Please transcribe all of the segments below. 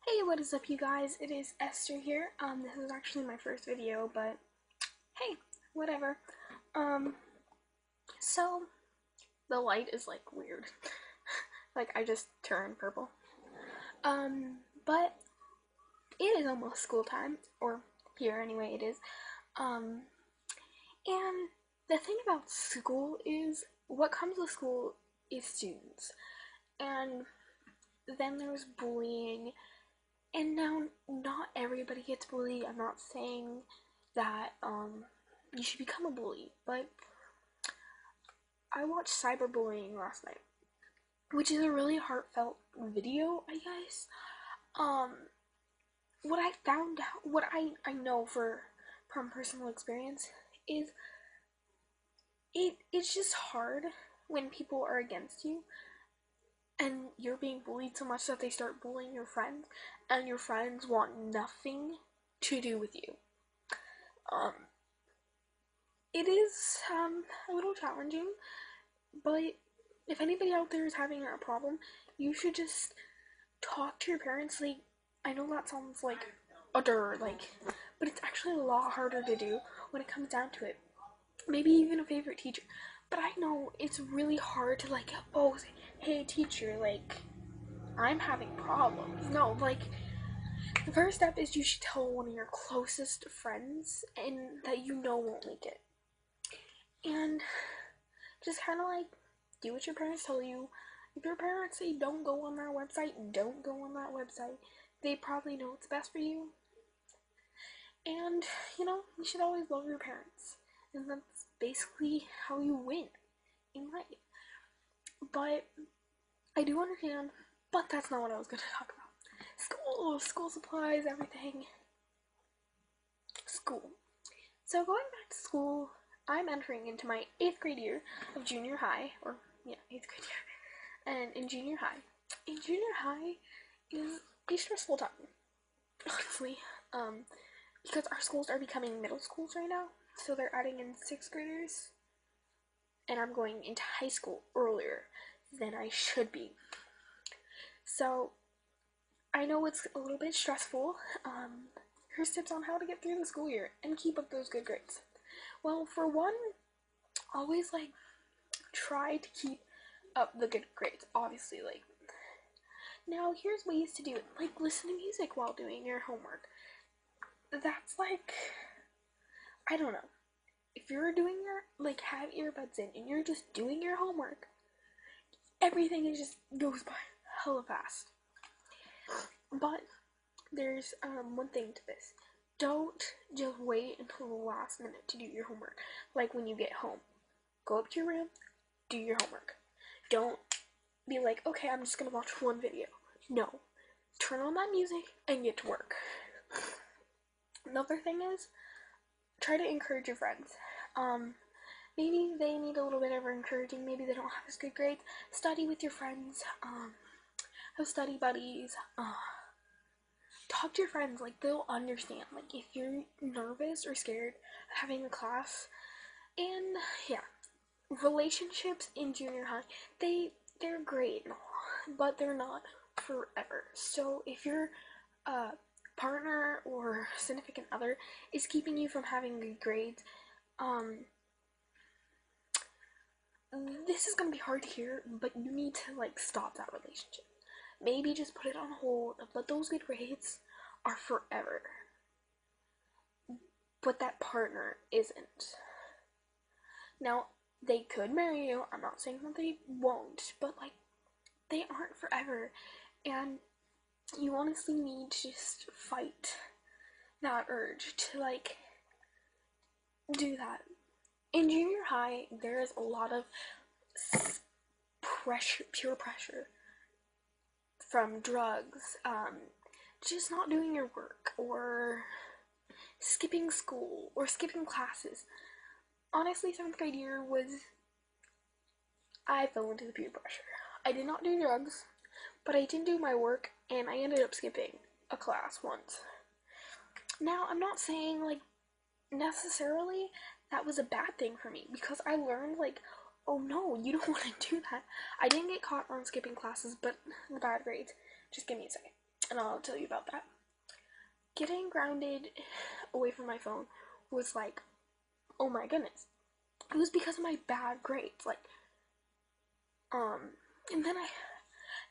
Hey, what is up, you guys? It is Esther here. This is actually my first video, but hey, whatever. Um, so the light is like weird. Like I just turned purple. But it is almost school time, or here anyway it is. Um, and the thing about school is what comes with school is students. And then there's bullying. And now, not everybody gets bullied. I'm not saying that you should become a bully, but I watched cyberbullying last night, which is a really heartfelt video, I guess. Um, what I found out, what I know from personal experience is it's just hard when people are against you and you're being bullied so much that they start bullying your friends, and your friends want nothing to do with you. Um, it is a little challenging, but if anybody out there is having a problem, you should just talk to your parents. Like, I know that sounds like but it's actually a lot harder to do when it comes down to it. Maybe even a favorite teacher. But I know it's really hard to say, hey teacher, I'm having problems. No, the first step is you should tell one of your closest friends and that you know won't make it. And just kind of do what your parents tell you. If your parents say don't go on that website, don't go on that website. They probably know what's best for you. And, you should always love your parents. And that's basically how you win in life. But I do understand, but that's not what I was going to talk about. School supplies, everything. School. So going back to school, I'm entering into my 8th grade year of junior high, 8th grade year. And in junior high is a stressful time, honestly, because our schools are becoming middle schools right now, so they're adding in 6th graders, and I'm going into high school earlier than I should be. So I know it's a little bit stressful. Here's tips on how to get through the school year and keep up those good grades. Well, for one, always try to keep up the good grades. Obviously, now here's ways to do it. Listen to music while doing your homework. That's I don't know. If you're doing have earbuds in and you're just doing your homework, everything just goes by hella fast. But there's one thing to this. Don't just wait until the last minute to do your homework. Like when you get home, go up to your room, do your homework. Don't be like, okay, I'm just gonna watch one video. No. Turn on that music and get to work. Another thing is, try to encourage your friends. Maybe they need a little bit of encouraging. Maybe they don't have as good grades. Study with your friends. Have study buddies. Talk to your friends. They'll understand. If you're nervous or scared of having a class. And yeah, relationships in junior high, they're great and all, but they're not forever. So if your partner or significant other is keeping you from having good grades, this is gonna be hard to hear, but you need to stop that relationship. Maybe just put it on hold, but those good grades are forever. But that partner isn't. Now, they could marry you. I'm not saying that they won't, but they aren't forever. And you honestly need to just fight that urge to do that. In junior high, there is a lot of pure pressure from drugs, just not doing your work, or skipping school, or skipping classes. Honestly, 7th grade year I fell into the peer pressure. I did not do drugs, but I didn't do my work, and I ended up skipping a class once. Now, I'm not saying necessarily that was a bad thing for me, because I learned oh no, you don't want to do that. I didn't get caught on skipping classes, but the bad grades. Just give me a second. and I'll tell you about that. Getting grounded away from my phone was like, oh my goodness. It was because of my bad grades. And then at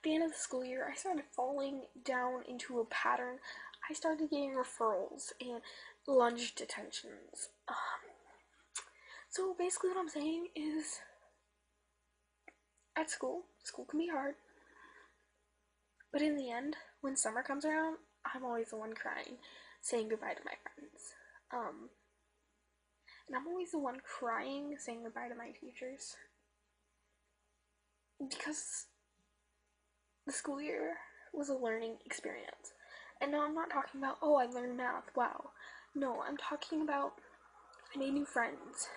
the end of the school year, I started falling down into a pattern. I started getting referrals and lunch detentions. So basically, what I'm saying is, at school can be hard, but in the end, when summer comes around, I'm always the one crying, saying goodbye to my friends. And I'm always the one crying, saying goodbye to my teachers. Because the school year was a learning experience. And no, I'm not talking about, oh, I learned math, wow. No, I'm talking about I made new friends.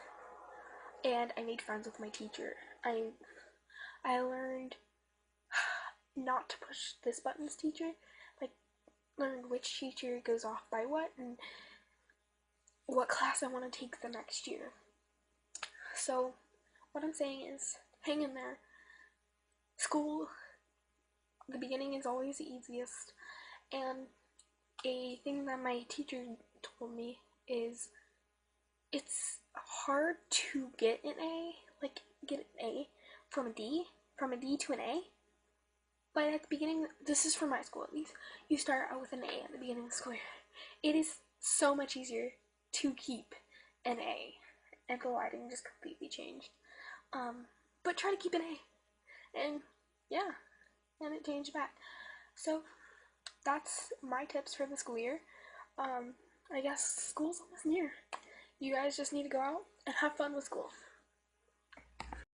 And I made friends with my teacher. I learned not to push this button's teacher. Like, learned which teacher goes off by what and what class I want to take the next year. So, what I'm saying is, hang in there. School, the beginning is always the easiest. And a thing that my teacher told me is it's hard to get an A, like get an A from a D to an A. But at the beginning, this is for my school at least, you start out with an A at the beginning of the school year. It is so much easier to keep an A, and the lighting just completely changed. But try to keep an A, and yeah, and it changed back. So that's my tips for the school year. I guess school's almost near. You guys just need to go out and have fun with school.